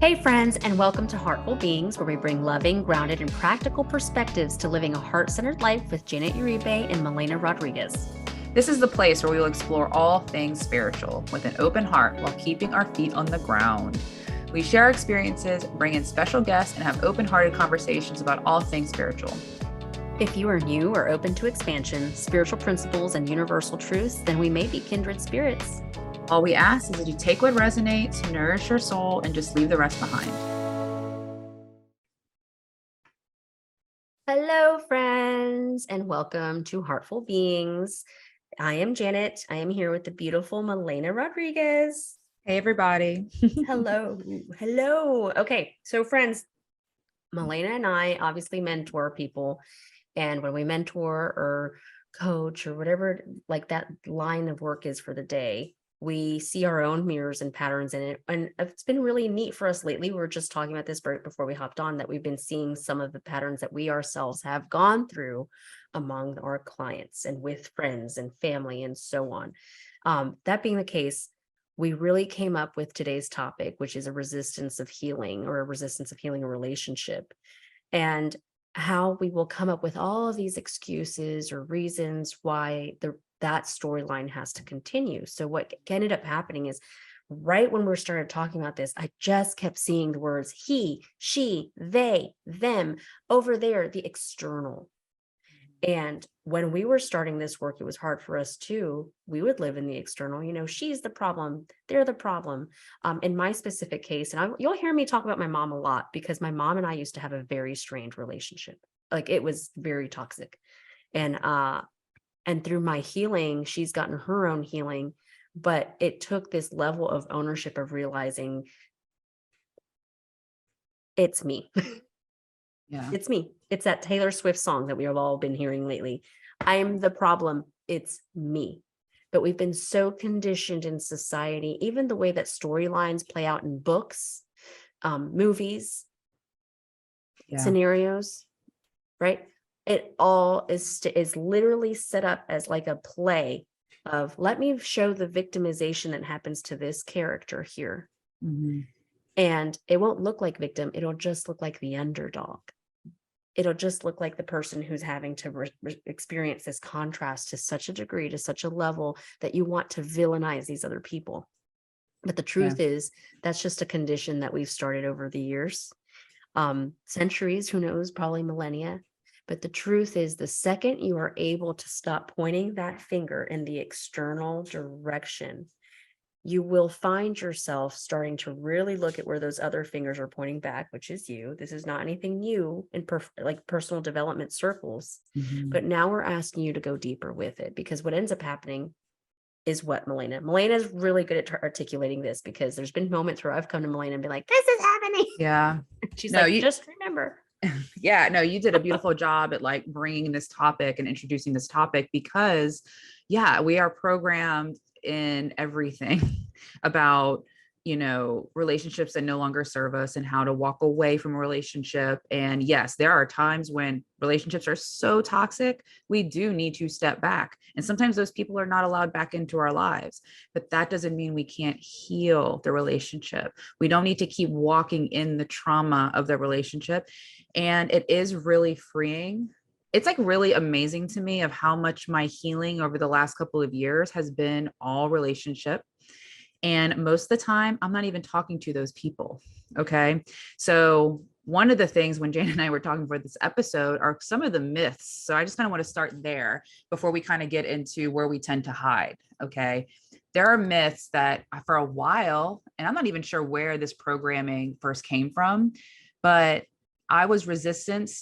Hey, friends, and welcome to Heartful Beings, where we bring loving, grounded, and practical perspectives to living a heart-centered life with Janet Uribe and Milena Rodriguez. This is the place where we will explore all things spiritual with an open heart while keeping our feet on the ground. We share experiences, bring in special guests, and have open-hearted conversations about all things spiritual. If you are new or open to expansion, spiritual principles, and universal truths, then we may be kindred spirits. All we ask is that you take what resonates, nourish your soul, and just leave the rest behind. Hello, friends, and welcome to Heartful Beings. I am Janet. I am here with the beautiful Milena Rodriguez. Hey, everybody. Hello. Hello. Okay, so friends, Milena and I obviously mentor people. And when we mentor or coach or whatever, like that line of work is for the day, we see our own mirrors and patterns in it. And it's been really neat for us lately. We were just talking about this right before we hopped on, that we've been seeing some of the patterns that we ourselves have gone through among our clients and with friends and family and so on. That being the case, we really came up with today's topic, which is a resistance of healing, or a resistance of healing a relationship. And how we will come up with all of these excuses or reasons why that storyline has to continue. So what ended up happening is, right when we started talking about this, I just kept seeing the words he, she, they, them over there, the external. And when we were starting this work, it was hard for us too. We would live in the external, she's the problem, they're the problem. In my specific case, and you'll hear me talk about my mom a lot, because my mom and I used to have a very strained relationship. Like, it was very toxic. And through my healing, she's gotten her own healing, but it took this level of ownership of realizing it's me. Yeah. It's me. It's that Taylor Swift song that we have all been hearing lately. I'm the problem. It's me. But we've been so conditioned in society, even the way that storylines play out in books, movies, scenarios, right? It all is literally set up as like a play of, let me show the victimization that happens to this character here. Mm-hmm. And it won't look like victim. It'll just look like the underdog. It'll just look like the person who's having to experience this contrast to such a degree, to such a level, that you want to villainize these other people. But the truth is, that's just a condition that we've started over the years, centuries, who knows, probably millennia. But the truth is, the second you are able to stop pointing that finger in the external direction, you will find yourself starting to really look at where those other fingers are pointing back, which is you. This is not anything new in like personal development circles, but now we're asking you to go deeper with it, because what ends up happening is what Milena is really good at articulating this, because there's been moments where I've come to Milena and been like, this is happening. Yeah. She's like, just remember. Yeah, no, you did a beautiful job at like bringing this topic and introducing this topic, because we are programmed in everything about, relationships that no longer serve us and how to walk away from a relationship. And yes, there are times when relationships are so toxic, we do need to step back. And sometimes those people are not allowed back into our lives, but that doesn't mean we can't heal the relationship. We don't need to keep walking in the trauma of the relationship. And it is really freeing. It's like really amazing to me of how much my healing over the last couple of years has been all relationship. And most of the time, I'm not even talking to those people. Okay. So one of the things when Jane and I were talking for this episode are some of the myths. So I just kind of want to start there before we kind of get into where we tend to hide. Okay. There are myths that for a while, and I'm not even sure where this programming first came from, but I was resistant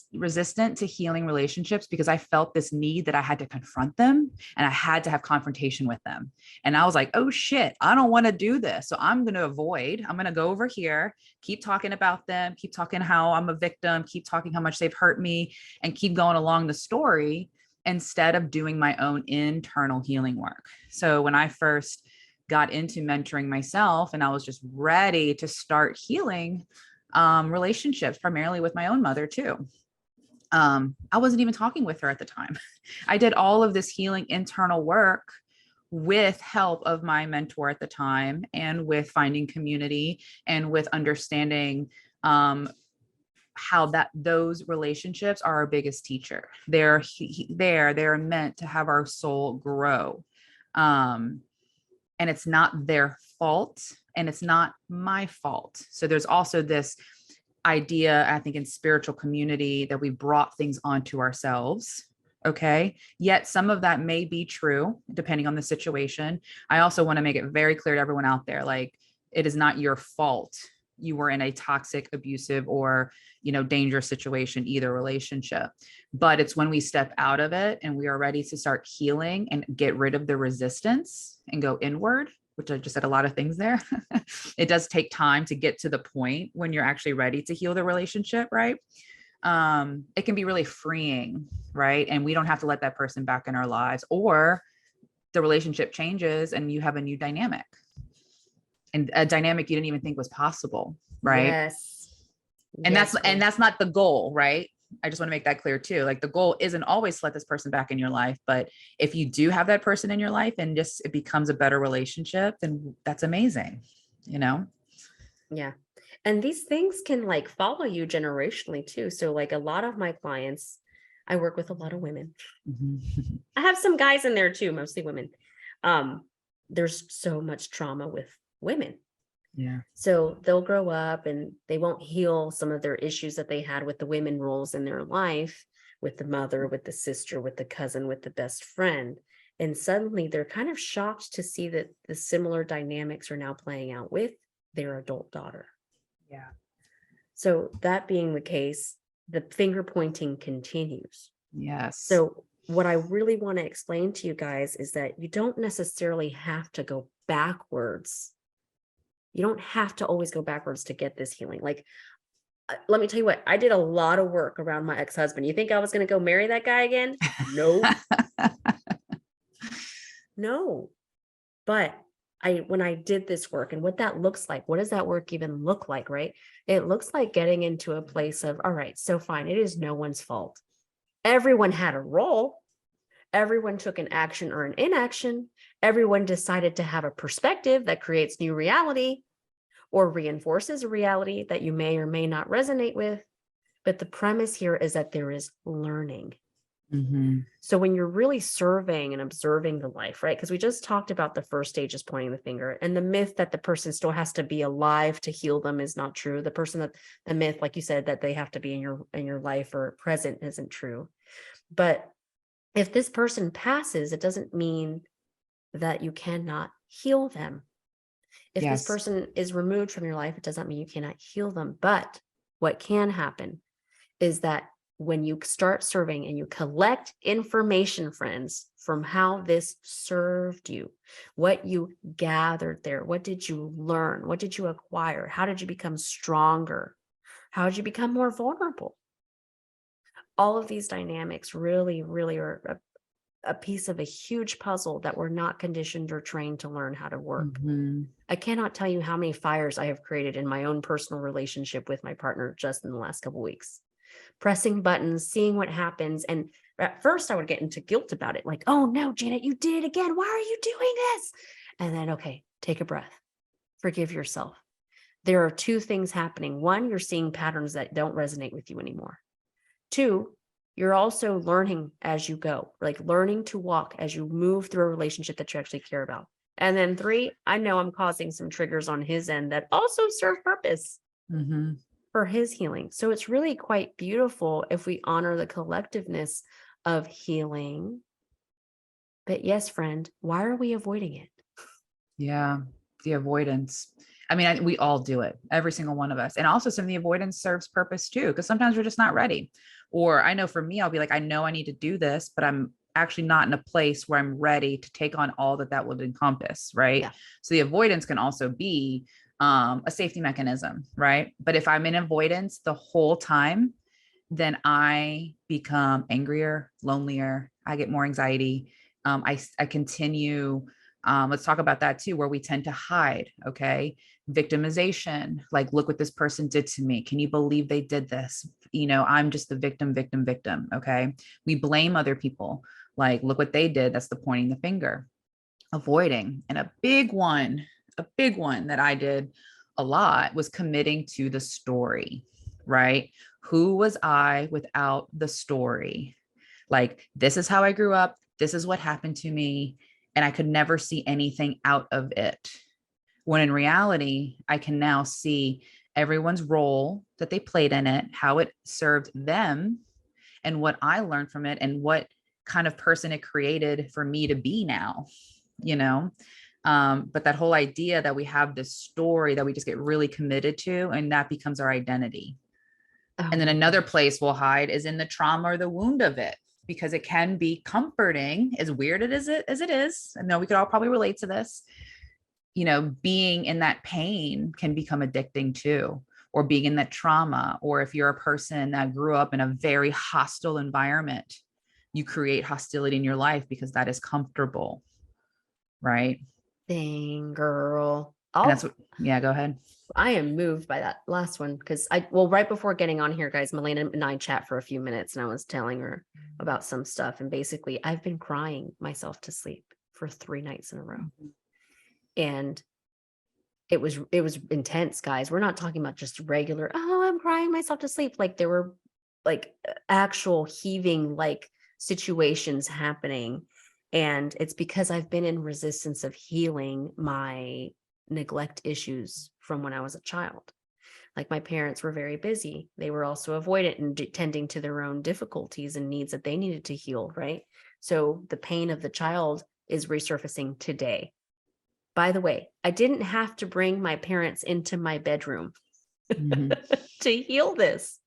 to healing relationships because I felt this need that I had to confront them and I had to have confrontation with them. And I was like, oh shit, I don't want to do this. So I'm going to avoid, I'm going to go over here, keep talking about them, keep talking how I'm a victim, keep talking how much they've hurt me, and keep going along the story instead of doing my own internal healing work. So when I first got into mentoring myself and I was just ready to start healing relationships, primarily with my own mother too. I wasn't even talking with her at the time. I did all of this healing internal work with help of my mentor at the time, and with finding community, and with understanding how that those relationships are our biggest teacher. They're meant to have our soul grow. Um, and it's not their fault, and it's not my fault. So there's also this idea, I think, in spiritual community, that we brought things onto ourselves. Okay. Yet some of that may be true depending on the situation. I also want to make it very clear to everyone out there, like, it is not your fault you were in a toxic, abusive, or, dangerous situation, either relationship. But it's when we step out of it and we are ready to start healing and get rid of the resistance and go inward, which I just said a lot of things there. It does take time to get to the point when you're actually ready to heal the relationship, right? It can be really freeing, right? And we don't have to let that person back in our lives, or the relationship changes and you have a new dynamic, and a dynamic you didn't even think was possible, right? Yes. And Yes, that's not the goal, right? I just want to make that clear too. Like, the goal isn't always to let this person back in your life, but if you do have that person in your life and just it becomes a better relationship, then that's amazing, you know? yeah. And these things can like follow you generationally too. So like a lot of my clients, I work with a lot of women. Mhm. I have some guys in there too, mostly women. Um, there's so much trauma with women. Yeah. So they'll grow up and they won't heal some of their issues that they had with the women roles in their life, with the mother, with the sister, with the cousin, with the best friend. And suddenly they're kind of shocked to see that the similar dynamics are now playing out with their adult daughter. Yeah. So that being the case, the finger pointing continues. Yes. So what I really want to explain to you guys is that you don't necessarily have to go backwards. You don't have to always go backwards to get this healing. Like, let me tell you what, I did a lot of work around my ex-husband. You think I was going to go marry that guy again? No, no. But when I did this work and what that looks like, what does that work even look like, right? It looks like getting into a place of, all right, so fine, it is no one's fault. Everyone had a role. Everyone took an action or an inaction. Everyone decided to have a perspective that creates new reality or reinforces a reality that you may or may not resonate with. But the premise here is that there is learning. Mm-hmm. So when you're really surveying and observing the life, right? Because we just talked about the first stage is pointing the finger, and the myth that the person still has to be alive to heal them is not true. The myth, like you said, that they have to be in your life or present isn't true. But if this person passes, it doesn't mean that you cannot heal them. If this Yes. person is removed from your life, it doesn't mean you cannot heal them. But what can happen is that when you start serving and you collect information, friends, from how this served you, what you gathered there, what did you learn? What did you acquire? How did you become stronger? How did you become more vulnerable? All of these dynamics really, really are a piece of a huge puzzle that we're not conditioned or trained to learn how to work. Mm-hmm. I cannot tell you how many fires I have created in my own personal relationship with my partner just in the last couple of weeks. Pressing buttons, seeing what happens. And at first I would get into guilt about it. Like, oh no, Janet, you did it again. Why are you doing this? And then, okay, take a breath. Forgive yourself. There are two things happening. One, you're seeing patterns that don't resonate with you anymore. Two, you're also learning as you go, like learning to walk as you move through a relationship that you actually care about. And then three, I know I'm causing some triggers on his end that also serve purpose Mm-hmm. for his healing. So it's really quite beautiful if we honor the collectiveness of healing. But yes, friend, why are we avoiding it? Yeah, the avoidance. I mean, we all do it, every single one of us. And also, some of the avoidance serves purpose too, because sometimes we're just not ready. Or I know for me, I'll be like, I know I need to do this, but I'm actually not in a place where I'm ready to take on all that that would encompass. Right. Yeah. So the avoidance can also be a safety mechanism. Right. But if I'm in avoidance the whole time, then I become angrier, lonelier. I get more anxiety. I continue. Let's talk about that too, where we tend to hide. Okay. Victimization. Like, look what this person did to me. Can you believe they did this? I'm just the victim, victim, victim. Okay. We blame other people. Like, look what they did. That's the pointing the finger. avoiding. And a big one that I did a lot was committing to the story, right? Who was I without the story? Like, this is how I grew up. This is what happened to me. And I could never see anything out of it. When in reality, I can now see everyone's role that they played in it, how it served them, and what I learned from it, and what kind of person it created for me to be now, you know? But that whole idea that we have this story that we just get really committed to, and that becomes our identity. Oh And then my another gosh. place we'll hide is in the trauma or the wound of it, because it can be comforting, as weird as it is. I know we could all probably relate to this. Being in that pain can become addicting too, or being in that trauma. Or if you're a person that grew up in a very hostile environment, you create hostility in your life because that is comfortable, right? Dang, girl. And that's what, yeah, go ahead. I am moved by that last one because well, right before getting on here, guys, Melina and I chat for a few minutes and I was telling her about some stuff. And basically, I've been crying myself to sleep for 3 nights in a row. And it was intense, guys. We're not talking about just regular, oh, I'm crying myself to sleep. Like there were like actual heaving like situations happening. And it's because I've been in resistance of healing my neglect issues from when I was a child. Like my parents were very busy. They were also avoidant and tending to their own difficulties and needs that they needed to heal, right? So the pain of the child is resurfacing today. By the way, I didn't have to bring my parents into my bedroom Mm-hmm. to heal this,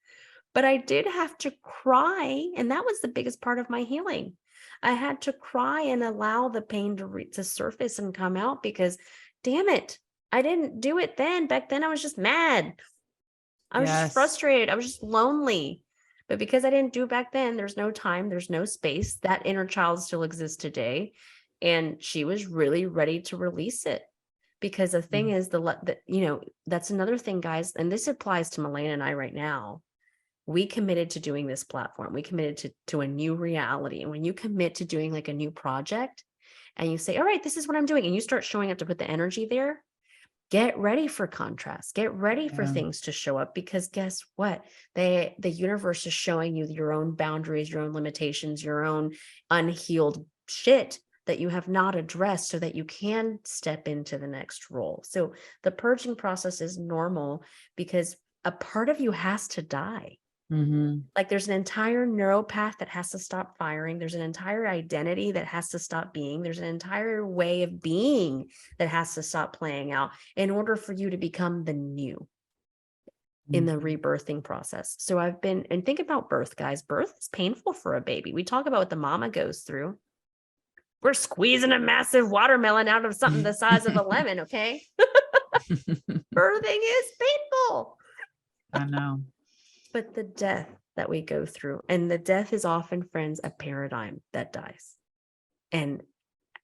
but I did have to cry. And that was the biggest part of my healing. I had to cry and allow the pain to surface and come out because, damn it, I didn't do it then. Back then, I was just mad. I was just Yes. frustrated. I was just lonely. But because I didn't do it back then, there's no time, there's no space. That inner child still exists today. And she was really ready to release it. Because the thing is, that's another thing, guys. And this applies to Melena and I right now. We committed to doing this platform. We committed to a new reality. And when you commit to doing like a new project and you say, all right, this is what I'm doing, and you start showing up to put the energy there, get ready for contrast, get ready for Yeah. things to show up, because guess what? The universe is showing you your own boundaries, your own limitations, your own unhealed shit that you have not addressed so that you can step into the next role. So the purging process is normal because a part of you has to die. Mm-hmm. Like there's an entire neural path that has to stop firing. There's an entire identity that has to stop being. There's an entire way of being that has to stop playing out in order for you to become the new in the rebirthing process. So and think about birth, guys. Birth is painful for a baby. We talk about what the mama goes through. We're squeezing a massive watermelon out of something the size of a lemon, okay? Birthing is painful. I know. But the death that we go through, and the death is often, friends, a paradigm that dies. And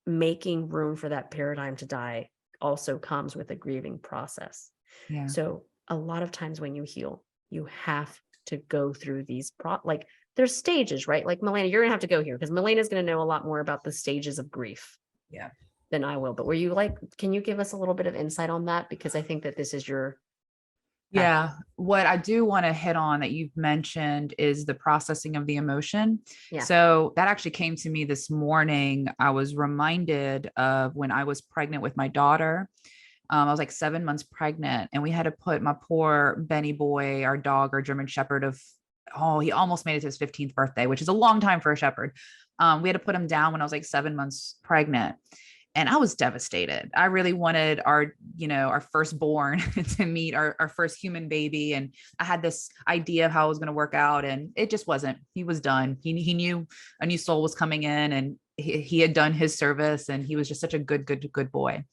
making room for that paradigm to die also comes with a grieving process. Yeah. So a lot of times when you heal, you have to go through these like there's stages, right? Like Melena, you're gonna have to go here because Melena's gonna know a lot more about the stages of grief Yeah. than I will. But can you give us a little bit of insight on that? Because I think that this is your Yeah. What I do want to hit on that you've mentioned is the processing of the emotion. yeah. So that actually came to me this morning. I was reminded of when I was pregnant with my daughter. I was like 7 months pregnant, and we had to put my poor Benny boy, our dog, our German Shepherd he almost made it to his 15th birthday, which is a long time for a Shepherd. We had to put him down when I was like 7 months pregnant. And I was devastated. I really wanted our firstborn to meet our first human baby. And I had this idea of how it was going to work out, and it just wasn't. He was done. He knew a new soul was coming in, and he had done his service, and he was just such a good boy.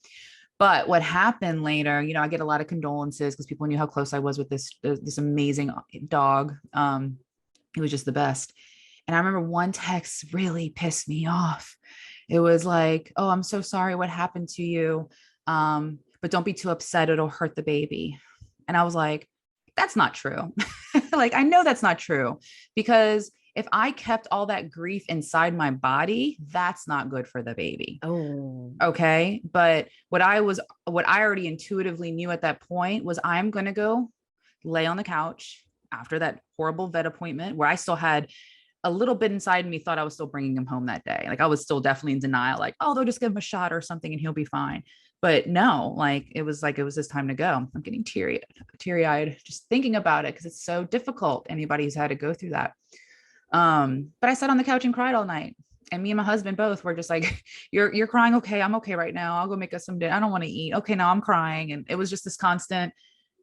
But what happened later, I get a lot of condolences because people knew how close I was with this amazing dog. He was just the best. And I remember one text really pissed me off. It was like, "Oh, I'm so sorry what happened to you. But don't be too upset. It'll hurt the baby." And I was like, that's not true. Like, I know that's not true, because If I kept all that grief inside my body, that's not good for the baby. Oh, Okay. But what I already intuitively knew at that point was I'm going to go lay on the couch after that horrible vet appointment where I still had a little bit inside me thought I was still bringing him home that day. Like I was still definitely in denial, like, oh, they'll just give him a shot or something and he'll be fine. But no, like it was his time to go. I'm getting teary eyed just thinking about it because it's so difficult. Anybody who's had to go through that. But I sat on the couch and cried all night. And me and my husband both were just like, you're crying. Okay. I'm okay right now. I'll go make us some dinner. I don't want to eat. Okay. Now I'm crying. And it was just this constant,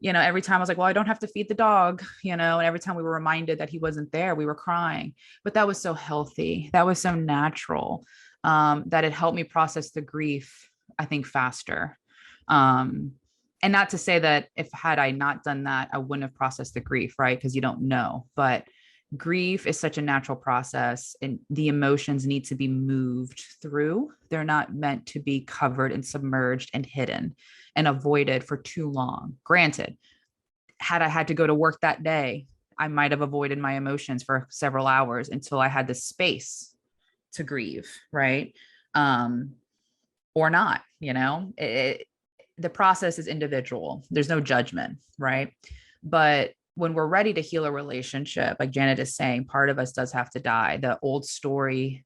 every time I was like, well, I don't have to feed the dog, and every time we were reminded that he wasn't there, we were crying. But that was so healthy. That was so natural, that it helped me process the grief, I think, faster. And not to say that if had I not done that, I wouldn't have processed the grief, right? Because you don't know. But grief is such a natural process and the emotions need to be moved through. They're not meant to be covered and submerged and hidden and avoided for too long. Granted, had I had to go to work that day, I might have avoided my emotions for several hours until I had the space to grieve, right? Or not, the process is individual. There's no judgment, right? But when we're ready to heal a relationship, like Janet is saying, part of us does have to die. The old story,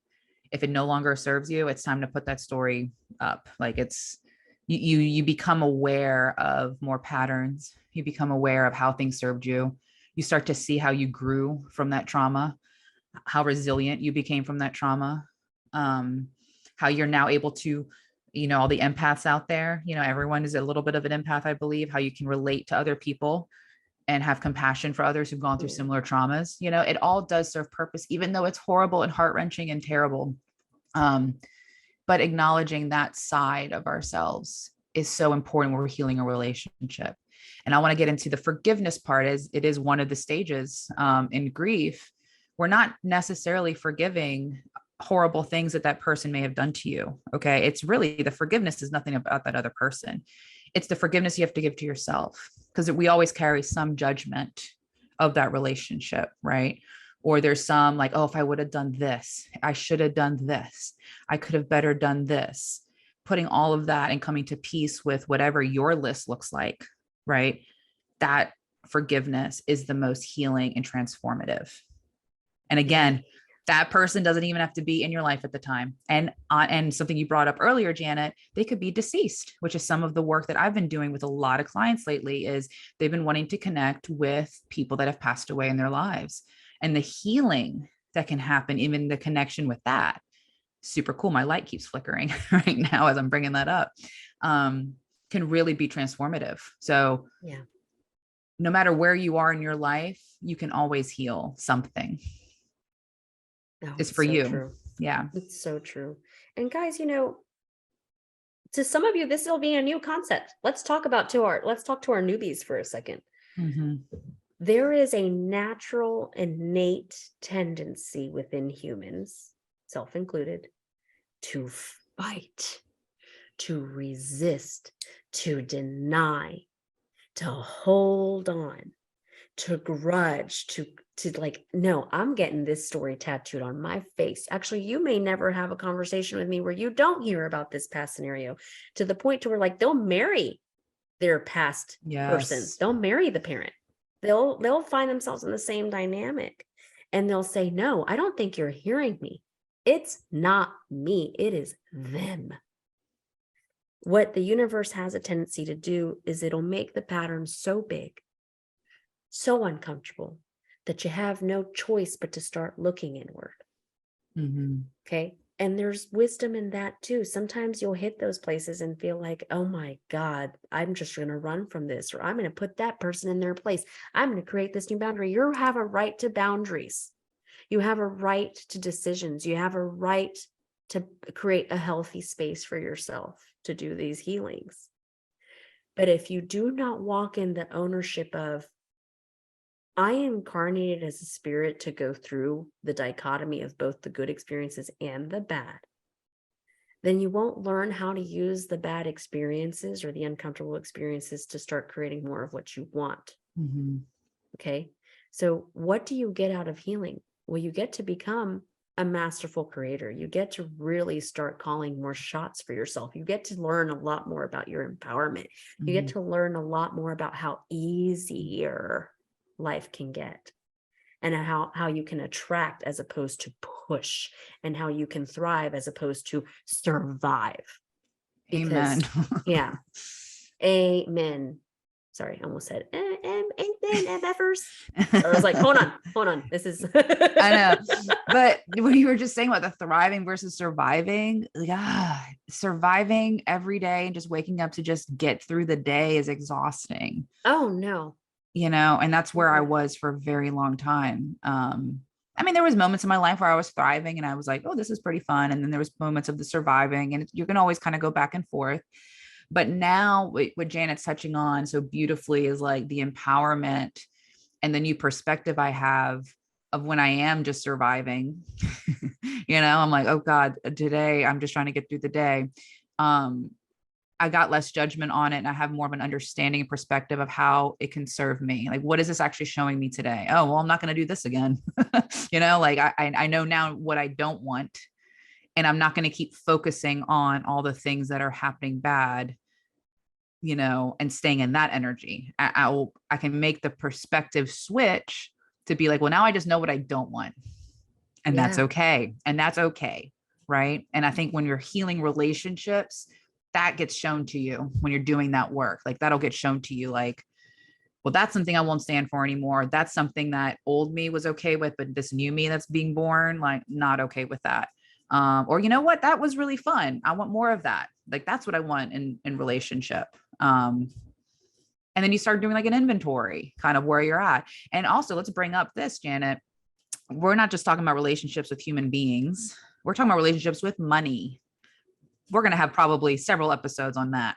if it no longer serves you, it's time to put that story up. Like it's you become aware of more patterns. You become aware of how things served you. You start to see how you grew from that trauma, how resilient you became from that trauma, how you're now able to, all the empaths out there, everyone is a little bit of an empath, I believe, how you can relate to other people and have compassion for others who've gone through similar traumas. It all does serve purpose, even though it's horrible and heart-wrenching and terrible. But acknowledging that side of ourselves is so important when we're healing a relationship. And I want to get into the forgiveness part, as it is one of the stages in grief. We're not necessarily forgiving horrible things that person may have done to you. Okay. It's really, the forgiveness is nothing about that other person. It's the forgiveness you have to give to yourself, because we always carry some judgment of that relationship, right? Or there's some like, oh, if I would have done this, I should have done this, I could have better done this. Putting all of that and coming to peace with whatever your list looks like, right? That forgiveness is the most healing and transformative. And again, that person doesn't even have to be in your life at the time. And something you brought up earlier, Janet, they could be deceased, which is some of the work that I've been doing with a lot of clients lately. Is they've been wanting to connect with people that have passed away in their lives, and the healing that can happen, even the connection with that. Super cool. My light keeps flickering right now as I'm bringing that up. Can really be transformative. So yeah. No matter where you are in your life, you can always heal something. Oh, It's for so you. true. Yeah. It's so true. And guys, to some of you, this will be a new concept. Let's talk to our newbies for a second. Mm-hmm. There is a natural, innate tendency within humans, self included, to fight, to resist, to deny, to hold on, to grudge, to like, no, I'm getting this story tattooed on my face. Actually, you may never have a conversation with me where you don't hear about this past scenario, to the point to where like they'll marry their past person. Yes. They'll marry the parent. They'll find themselves in the same dynamic, and they'll say, no, I don't think you're hearing me. It's not me. It is them. What the universe has a tendency to do is it'll make the pattern so big, so uncomfortable, that you have no choice but to start looking inward. Mm-hmm. Okay. And there's wisdom in that too. Sometimes you'll hit those places and feel like, oh my God, I'm just going to run from this, or I'm going to put that person in their place. I'm going to create this new boundary. You have a right to boundaries. You have a right to decisions. You have a right to create a healthy space for yourself to do these healings. But if you do not walk in the ownership of, I incarnated as a spirit to go through the dichotomy of both the good experiences and the bad, then you won't learn how to use the bad experiences or the uncomfortable experiences to start creating more of what you want. Mm-hmm. Okay. So what do you get out of healing? Well, you get to become a masterful creator. You get to really start calling more shots for yourself. You get to learn a lot more about your empowerment. You get Mhm. to learn a lot more about how easier life can get, and how you can attract as opposed to push, and how you can thrive as opposed to survive. Amen. Because yeah, amen. Sorry, I almost said amen, MFers. I was like, hold on. This is I know. But when you were just saying about the thriving versus surviving, yeah, surviving every day and just waking up to just get through the day is exhausting, oh no. and that's where I was for a very long time. I mean, there was moments in my life where I was thriving and I was like, oh, this is pretty fun. And then there was moments of the surviving, and you can always kind of go back and forth. But now what Janet's touching on so beautifully is like the empowerment and the new perspective I have of when I am just surviving. I'm like, oh God, today I'm just trying to get through the day. Um, I got less judgment on it, and I have more of an understanding and perspective of how it can serve me. Like, what is this actually showing me today? Oh, well, I'm not going to do this again. Like I know now what I don't want, and I'm not going to keep focusing on all the things that are happening bad, and staying in that energy. I can make the perspective switch to be like, well, now I just know what I don't want. And that's Yeah. okay. And that's okay. Right. And I think when you're healing relationships, that gets shown to you when you're doing that work. Like that'll get shown to you like, well, that's something I won't stand for anymore. That's something that old me was okay with, but this new me that's being born, like not okay with that. Or you know what? That was really fun. I want more of that. Like that's what I want in relationship. Um, and then you start doing like an inventory, kind of where you're at. And also, let's bring up this, Janet. We're not just talking about relationships with human beings. We're talking about relationships with money. We're going to have probably several episodes on that.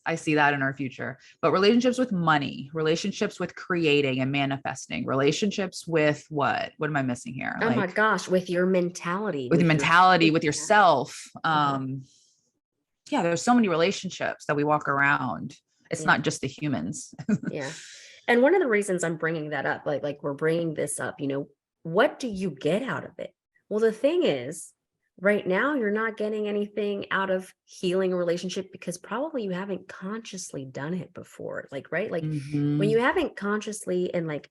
I see that in our future, but relationships with money, relationships with creating and manifesting, relationships with what am I missing here? Oh my Like gosh, with your mentality, with your with your mentality, with yeah. yourself. Uh-huh. Yeah, there's so many relationships that we walk around. It's Yeah. not just the humans. Yeah. And one of the reasons I'm bringing that up, like we're bringing this up, what do you get out of it? Well, the thing is, right now you're not getting anything out of healing a relationship because probably you haven't consciously done it before. Like, right? Like when you Mm-hmm. haven't consciously and like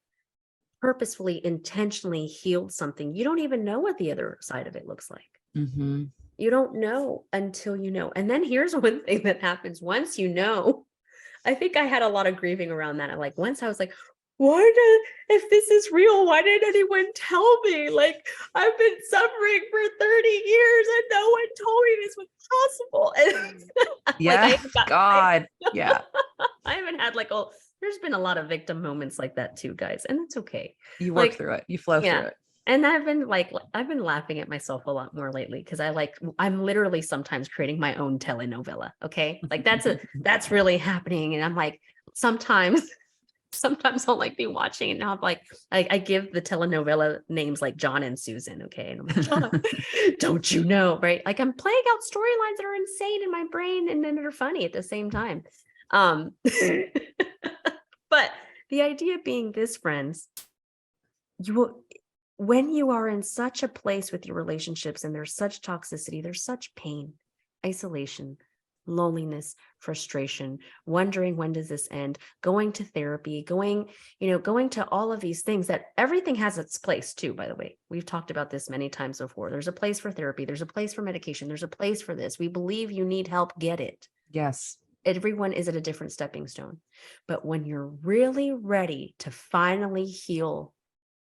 purposefully, intentionally healed something, you don't even know what the other side of it looks like. Mm-hmm. You don't know until you know. And then here's one thing that happens once you know. I think I had a lot of grieving around that. Like once I was like, if this is real, why didn't anyone tell me? Like I've been suffering for 30 years and no one told me this was possible. And like Yeah. God. Yeah. I haven't had like there's been a lot of victim moments like that too, guys. And it's okay. You work Like, through it. You flow through yeah. it. And I've been laughing at myself a lot more lately because I'm literally sometimes creating my own telenovela. Okay. Like that's really happening. And I'm like, sometimes, sometimes I'll like be watching and now I'm like, I give the telenovela names like John and Susan. Okay. And I'm like, John, don't you know? Right. Like I'm playing out storylines that are insane in my brain and then they're funny at the same time. Um, but the idea being this, friends, you will when you are in such a place with your relationships and there's such toxicity, there's such pain, isolation, loneliness, frustration, wondering when does this end, going to therapy, going to all of these things that everything has its place too, by the way. We've talked about this many times before. There's a place for therapy, there's a place for medication, there's a place for this. We believe you need help, get it. Yes. Everyone is at a different stepping stone. But when you're really ready to finally heal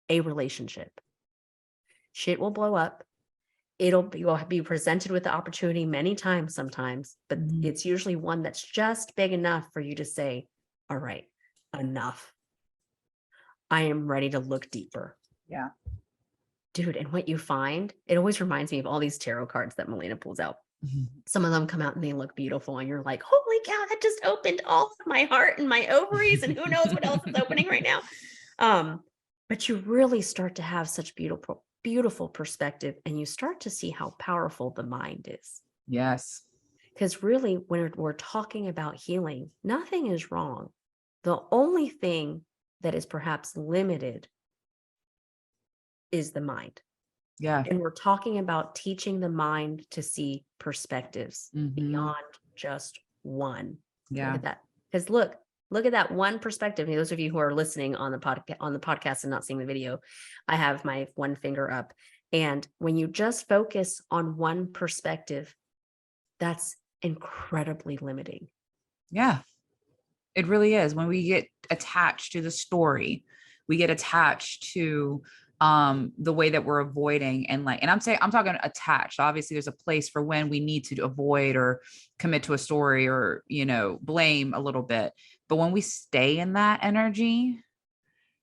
a relationship, shit will blow up. You'll be presented with the opportunity many times sometimes, but Mm-hmm. it's usually one that's just big enough for you to say, all right, enough. I am ready to look deeper. Yeah. Dude, and what you find, it always reminds me of all these tarot cards that Melina pulls out. Mm-hmm. Some of them come out and they look beautiful and you're like, holy cow, that just opened all of my heart and my ovaries and who knows what else is opening right now. But you really start to have such beautiful perspective and you start to see how powerful the mind is. Yes. Because really, when we're talking about healing, nothing is wrong. The only thing that is perhaps limited is the mind. Yeah. And we're talking about teaching the mind to see perspectives Mhm. beyond just one. Look Yeah. at that. Because look at that one perspective. And those of you who are listening on the podcast and not seeing the video, I have my one finger up. And when you just focus on one perspective, that's incredibly limiting. Yeah. It really is. When we get attached to the story, we get attached to the way that we're avoiding, and I'm talking attached. Obviously there's a place for when we need to avoid or commit to a story or, blame a little bit. But when we stay in that energy,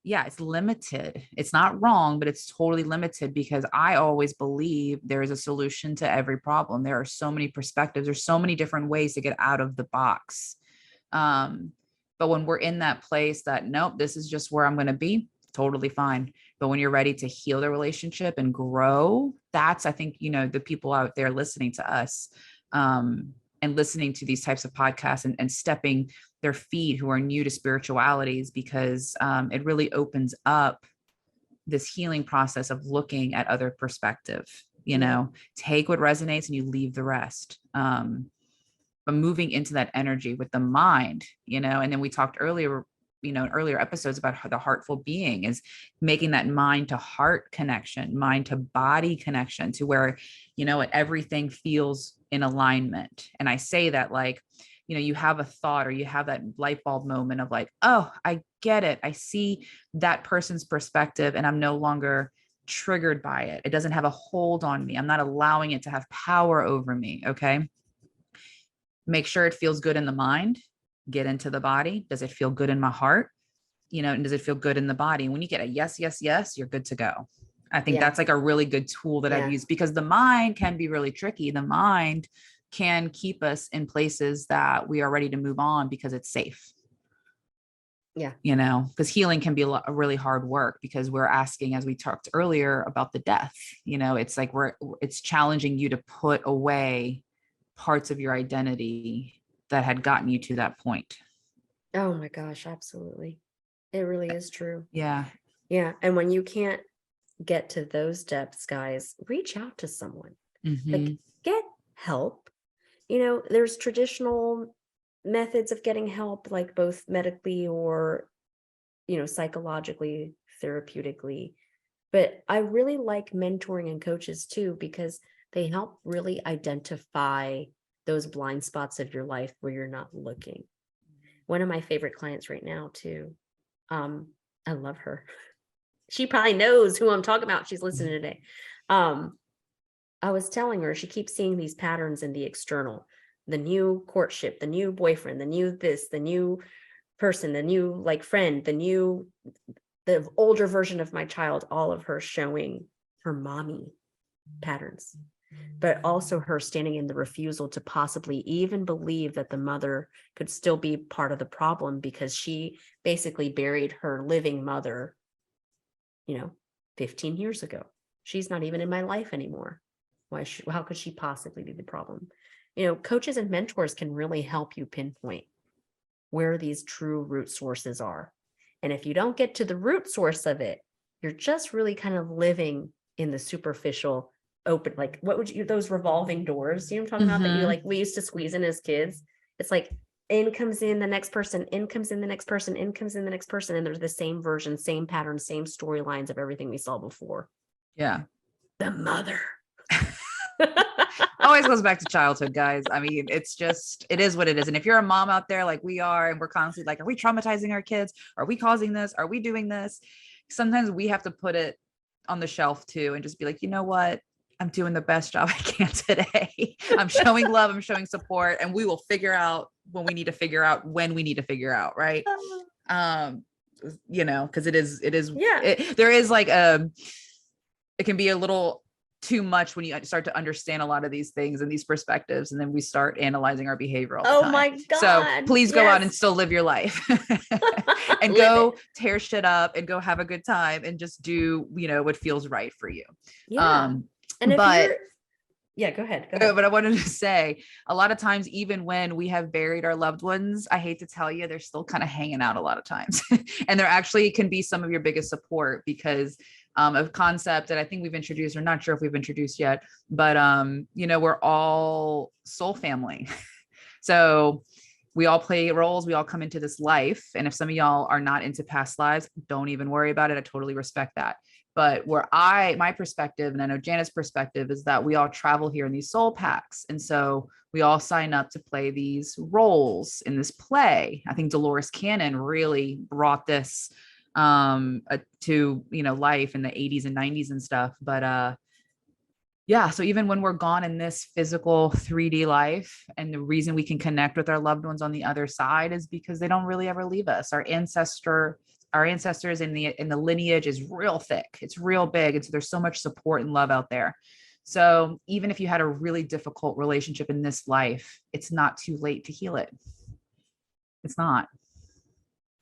yeah, it's limited. It's not wrong, but it's totally limited, because I always believe there is a solution to every problem. There are so many perspectives. There's so many different ways to get out of the box. But when we're in that place that, nope, this is just where I'm going to be, totally fine. But when you're ready to heal the relationship and grow, that's, I think, the people out there listening to us, and listening to these types of podcasts, and stepping their feet, who are new to spiritualities, because it really opens up this healing process of looking at other perspective. Take what resonates and you leave the rest. But moving into that energy with the mind, and then we talked earlier, in earlier episodes, about how the heartful being is making that mind to heart connection, mind to body connection, to where, everything feels in alignment. And I say that, like, you have a thought, or you have that light bulb moment of like, oh, I get it. I see that person's perspective, and I'm no longer triggered by it. It doesn't have a hold on me. I'm not allowing it to have power over me. Okay. Make sure it feels good in the mind. Get into the body. Does it feel good in my heart? And does it feel good in the body? And when you get a yes, yes, yes, you're good to go. I think that's like a really good tool that I've used, because the mind can be really tricky. The mind can keep us in places that we are ready to move on because it's safe. Yeah. Because healing can be a really hard work, because we're asking, as we talked earlier, about the death. It's like it's challenging you to put away parts of your identity that had gotten you to that point. Oh my gosh, absolutely. It really is true. Yeah. Yeah. And when you can't get to those depths, guys, reach out to someone. Like, get help. There's traditional methods of getting help, like both medically or, psychologically, therapeutically. But I really like mentoring and coaches too, because they help really identify those blind spots of your life where you're not looking. One of my favorite clients right now too. I love her. She probably knows who I'm talking about. She's listening today. I was telling her, she keeps seeing these patterns in the external, the new courtship, the new boyfriend, the new this, the new person, the new friend, the older version of my child, all of her showing her mommy patterns, but also her standing in the refusal to possibly even believe that the mother could still be part of the problem, because she basically buried her living mother, 15 years ago. She's not even in my life anymore. How could she possibly be the problem? Coaches and mentors can really help you pinpoint where these true root sources are. And if you don't get to the root source of it, you're just really kind of living in the superficial open, like what would you, those revolving doors, I'm talking about, that you we used to squeeze in as kids. It's like in comes in the next person, in comes in the next person, in comes in the next person. And there's the same version, same pattern, same storylines of everything we saw before. Yeah. The mother. Always goes back to childhood, guys. I mean, it is what it is. And if you're a mom out there like we are, and we're constantly like, are we traumatizing our kids? Are we causing this? Are we doing this? Sometimes we have to put it on the shelf too, and just be like, you know what? I'm doing the best job I can today. I'm showing love, I'm showing support, and we will figure out when we need to figure out, right? Because it is, there is like it can be a little too much when you start to understand a lot of these things and these perspectives, and then we start analyzing our behavior all the time. My God. So please go out and still live your life and go tear shit up and go have a good time and just do, what feels right for you. Yeah. And go ahead. But I wanted to say, a lot of times, even when we have buried our loved ones, I hate to tell you, they're still kind of hanging out a lot of times. And they're actually can be some of your biggest support, because a concept that I think we've introduced, or not sure if we've introduced yet, but we're all soul family. So we all play roles, we all come into this life. And if some of y'all are not into past lives, don't even worry about it. I totally respect that. But my perspective, and I know Janet's perspective, is that we all travel here in these soul packs. And so we all sign up to play these roles in this play. I think Dolores Cannon really brought this to, life in the 80s and 90s and stuff. But yeah, so even when we're gone in this physical 3D life, and the reason we can connect with our loved ones on the other side is because they don't really ever leave us. Our ancestors in the lineage is real thick. It's real big. And so there's so much support and love out there. So even if you had a really difficult relationship in this life, it's not too late to heal it. It's not.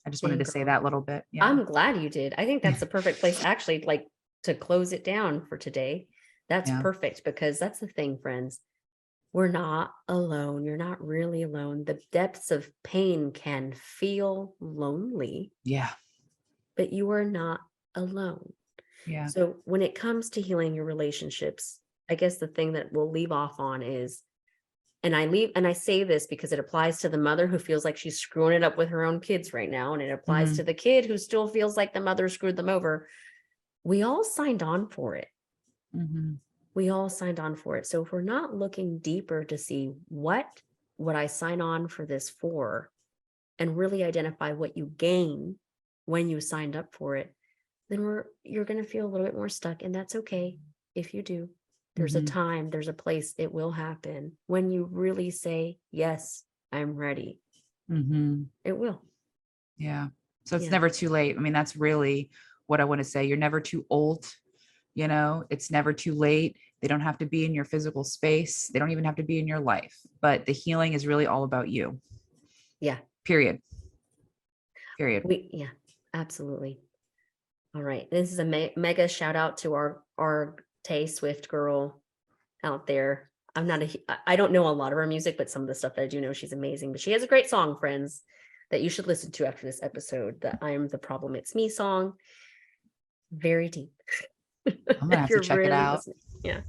I just wanted to say that a little bit. Yeah. I'm glad you did. I think that's the perfect place actually, like, to close it down for today. That's perfect, because that's the thing, friends. We're not alone. You're not really alone. The depths of pain can feel lonely. Yeah. But you are not alone. Yeah. So when it comes to healing your relationships, I guess the thing that we'll leave off on is, and I say this because it applies to the mother who feels like she's screwing it up with her own kids right now. And it applies to the kid who still feels like the mother screwed them over. We all signed on for it. We all signed on for it. So if we're not looking deeper to see what would I sign on for this for, and really identify what you gain when you signed up for it, then you're going to feel a little bit more stuck. And that's okay if you do. There's a time, there's a place, it will happen when you really say, yes, I'm ready. It will. Yeah. So it's never too late. I mean, that's really what I want to say. You're never too old. It's never too late. They don't have to be in your physical space. They don't even have to be in your life, but the healing is really all about you. Yeah. Period. Yeah, absolutely. All right. This is a mega shout out to our Tay Swift girl out there. I don't know a lot of her music, but some of the stuff that I do know, she's amazing. But she has a great song, friends, that you should listen to after this episode. The I'm the Problem, It's Me song. Very deep. I'm gonna have to check it out. Yeah.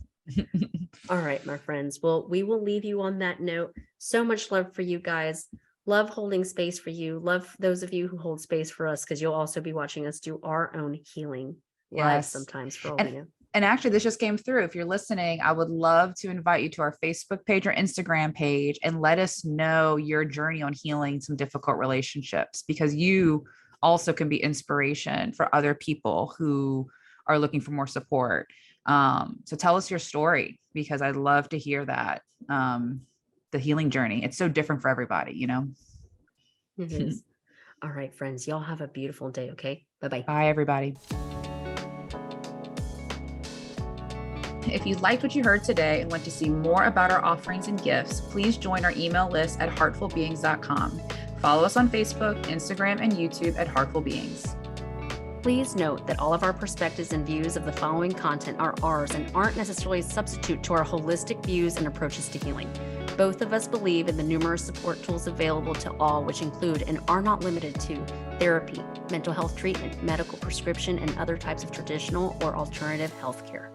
All right, my friends. Well, we will leave you on that note. So much love for you guys. Love holding space for you. Love those of you who hold space for us, because you'll also be watching us do our own healing live sometimes for all we know. And actually, this just came through. If you're listening, I would love to invite you to our Facebook page or Instagram page and let us know your journey on healing some difficult relationships, because you also can be inspiration for other people who are looking for more support. So tell us your story, because I'd love to hear that. The healing journey. It's so different for everybody, It is. All right, friends, y'all have a beautiful day. Okay. Bye-bye. Bye, everybody. If you liked what you heard today and want to see more about our offerings and gifts, please join our email list at heartfulbeings.com. Follow us on Facebook, Instagram, and YouTube at Heartful Beings. Please note that all of our perspectives and views of the following content are ours and aren't necessarily a substitute to our holistic views and approaches to healing. Both of us believe in the numerous support tools available to all, which include and are not limited to therapy, mental health treatment, medical prescription, and other types of traditional or alternative health care.